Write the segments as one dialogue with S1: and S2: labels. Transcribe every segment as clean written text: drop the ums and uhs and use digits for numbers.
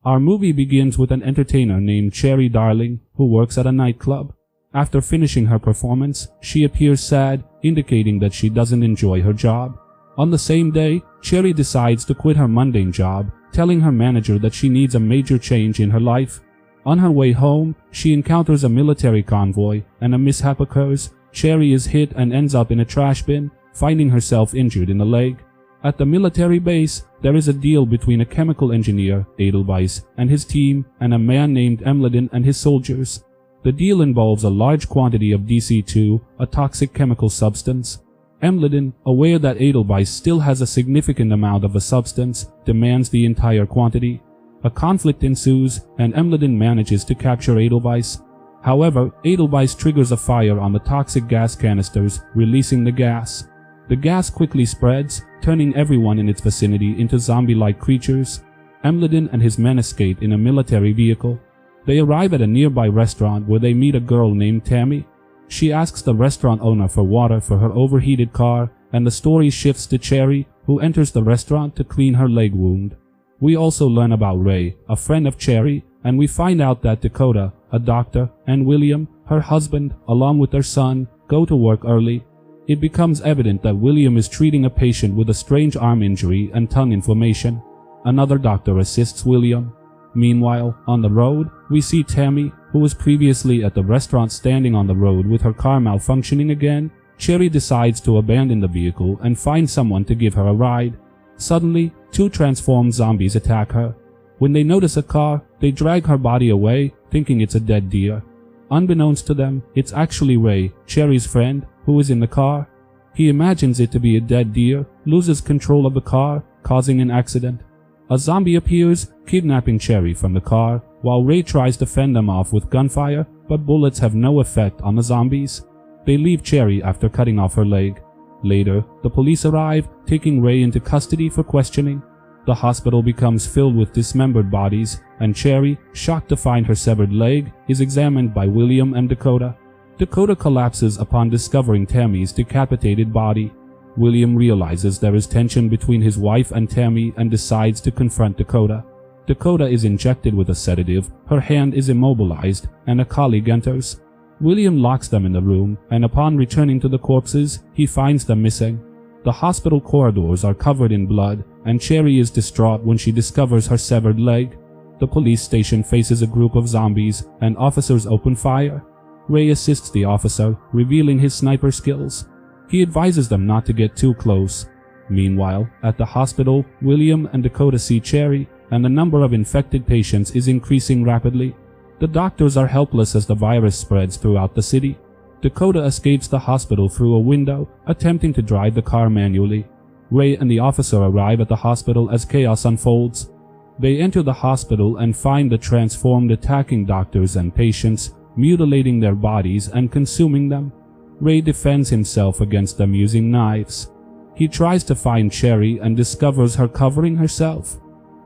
S1: Our movie begins with an entertainer named Cherry Darling who works at a nightclub. After finishing her performance, she appears sad, indicating that she doesn't enjoy her job. On the same day, Cherry decides to quit her mundane job, telling her manager that she needs a major change in her life. On her way home, she encounters a military convoy and a mishap occurs. Cherry is hit and ends up in a trash bin, finding herself injured in the leg. At the military base, there is a deal between a chemical engineer, Edelweiss, and his team, and a man named Emledin and his soldiers. The deal involves a large quantity of DC-2, a toxic chemical substance. Emledin, aware that Edelweiss still has a significant amount of a substance, demands the entire quantity. A conflict ensues, and Emledin manages to capture Edelweiss. However, Edelweiss triggers a fire on the toxic gas canisters, releasing the gas. The gas quickly spreads, turning everyone in its vicinity into zombie-like creatures. Emledin and his men escape in a military vehicle. They arrive at a nearby restaurant where they meet a girl named Tammy. She asks the restaurant owner for water for her overheated car, and the story shifts to Cherry, who enters the restaurant to clean her leg wound. We also learn about Ray, a friend of Cherry, and we find out that Dakota, a doctor, and William, her husband, along with their son, go to work early. It becomes evident that William is treating a patient with a strange arm injury and tongue inflammation. Another doctor assists William. Meanwhile, on the road, we see Tammy, who was previously at the restaurant standing on the road with her car malfunctioning again. Cherry decides to abandon the vehicle and find someone to give her a ride. Suddenly, two transformed zombies attack her. When they notice a car, they drag her body away, thinking it's a dead deer. Unbeknownst to them, it's actually Ray, Cherry's friend, who is in the car. He imagines it to be a dead deer, loses control of the car, causing an accident. A zombie appears, kidnapping Cherry from the car, while Ray tries to fend them off with gunfire, but bullets have no effect on the zombies. They leave Cherry after cutting off her leg. Later, the police arrive, taking Ray into custody for questioning. The hospital becomes filled with dismembered bodies, and Cherry, shocked to find her severed leg, is examined by William and Dakota. Dakota collapses upon discovering Tammy's decapitated body. William realizes there is tension between his wife and Tammy and decides to confront Dakota. Dakota is injected with a sedative, her hand is immobilized, and a colleague enters. William locks them in the room, and upon returning to the corpses, he finds them missing. The hospital corridors are covered in blood, and Cherry is distraught when she discovers her severed leg. The police station faces a group of zombies, and officers open fire. Ray assists the officer, revealing his sniper skills. He advises them not to get too close. Meanwhile, at the hospital, William and Dakota see Cherry, and the number of infected patients is increasing rapidly. The doctors are helpless as the virus spreads throughout the city. Dakota escapes the hospital through a window, attempting to drive the car manually. Ray and the officer arrive at the hospital as chaos unfolds. They enter the hospital and find the transformed attacking doctors and patients, mutilating their bodies and consuming them. Ray defends himself against them using knives. He tries to find Cherry and discovers her covering herself.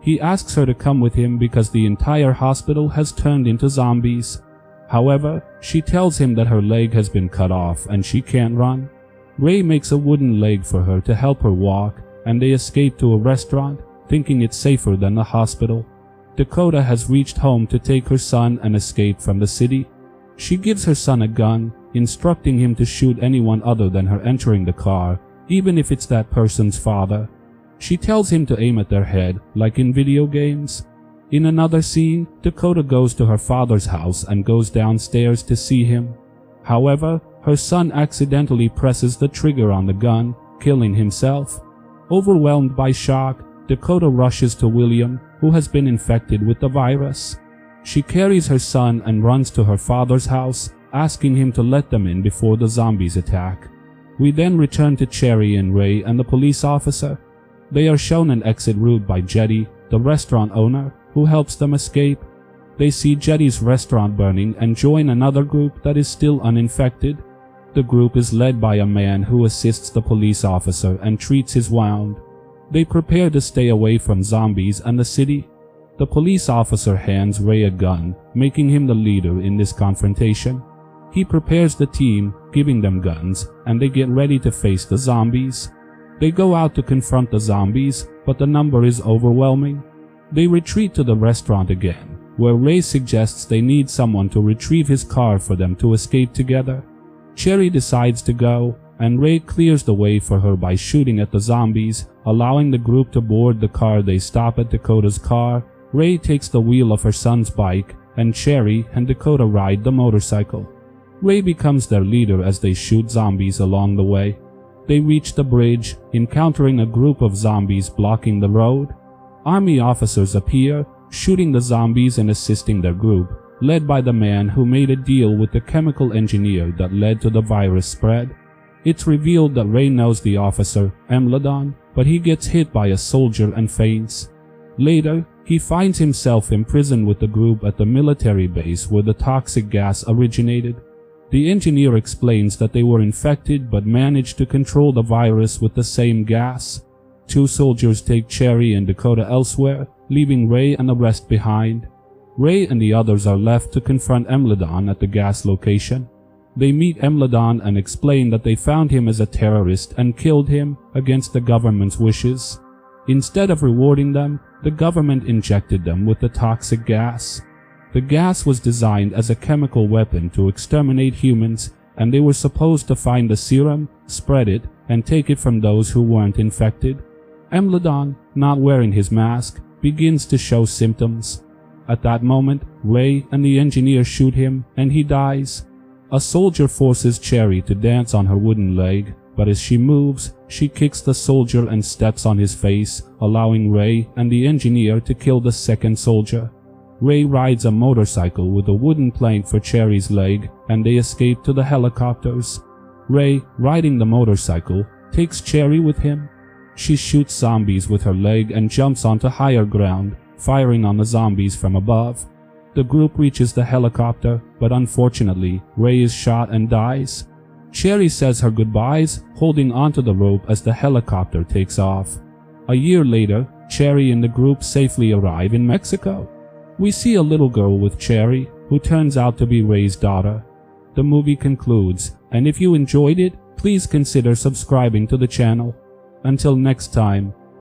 S1: He asks her to come with him because the entire hospital has turned into zombies. However, she tells him that her leg has been cut off and she can't run. Ray makes a wooden leg for her to help her walk, and they escape to a restaurant, thinking it's safer than the hospital. Dakota has reached home to take her son and escape from the city. She gives her son a gun, instructing him to shoot anyone other than her entering the car, even if it's that person's father. She tells him to aim at their head, like in video games. In another scene, Dakota goes to her father's house and goes downstairs to see him. However, her son accidentally presses the trigger on the gun, killing himself. Overwhelmed by shock, Dakota rushes to William, who has been infected with the virus. She carries her son and runs to her father's house, asking him to let them in before the zombies attack. We then return to Cherry and Ray and the police officer. They are shown an exit route by Jetty, the restaurant owner, who helps them escape. They see Jetty's restaurant burning and join another group that is still uninfected. The group is led by a man who assists the police officer and treats his wound. They prepare to stay away from zombies and the city. The police officer hands Ray a gun, making him the leader in this confrontation. He prepares the team, giving them guns, and they get ready to face the zombies. They go out to confront the zombies, but the number is overwhelming. They retreat to the restaurant again, where Ray suggests they need someone to retrieve his car for them to escape together. Cherry decides to go, and Ray clears the way for her by shooting at the zombies, allowing the group to board the car. They stop at Dakota's car. Ray takes the wheel of her son's bike, and Cherry and Dakota ride the motorcycle. Ray becomes their leader as they shoot zombies along the way. They reach the bridge, encountering a group of zombies blocking the road. Army officers appear, shooting the zombies and assisting their group, led by the man who made a deal with the chemical engineer that led to the virus spread. It's revealed that Ray knows the officer, Emladon, but he gets hit by a soldier and faints. Later, he finds himself imprisoned with the group at the military base where the toxic gas originated. The engineer explains that they were infected but managed to control the virus with the same gas. 2 soldiers take Cherry and Dakota elsewhere, leaving Ray and the rest behind. Ray and the others are left to confront Emladon at the gas location. They meet Emladon and explain that they found him as a terrorist and killed him against the government's wishes. Instead of rewarding them, the government injected them with the toxic gas. The gas was designed as a chemical weapon to exterminate humans, and they were supposed to find the serum, spread it, and take it from those who weren't infected. Emladon, not wearing his mask, begins to show symptoms. At that moment, Ray and the engineer shoot him, and he dies. A soldier forces Cherry to dance on her wooden leg, but as she moves, she kicks the soldier and steps on his face, allowing Ray and the engineer to kill the second soldier. Ray rides a motorcycle with a wooden plank for Cherry's leg, and they escape to the helicopters. Ray, riding the motorcycle, takes Cherry with him. She shoots zombies with her leg and jumps onto higher ground, firing on the zombies from above. The group reaches the helicopter, but unfortunately, Ray is shot and dies. Cherry says her goodbyes, holding onto the rope as the helicopter takes off. A year later, Cherry and the group safely arrive in Mexico. We see a little girl with Cherry, who turns out to be Ray's daughter. The movie concludes, and if you enjoyed it, please consider subscribing to the channel. Until next time,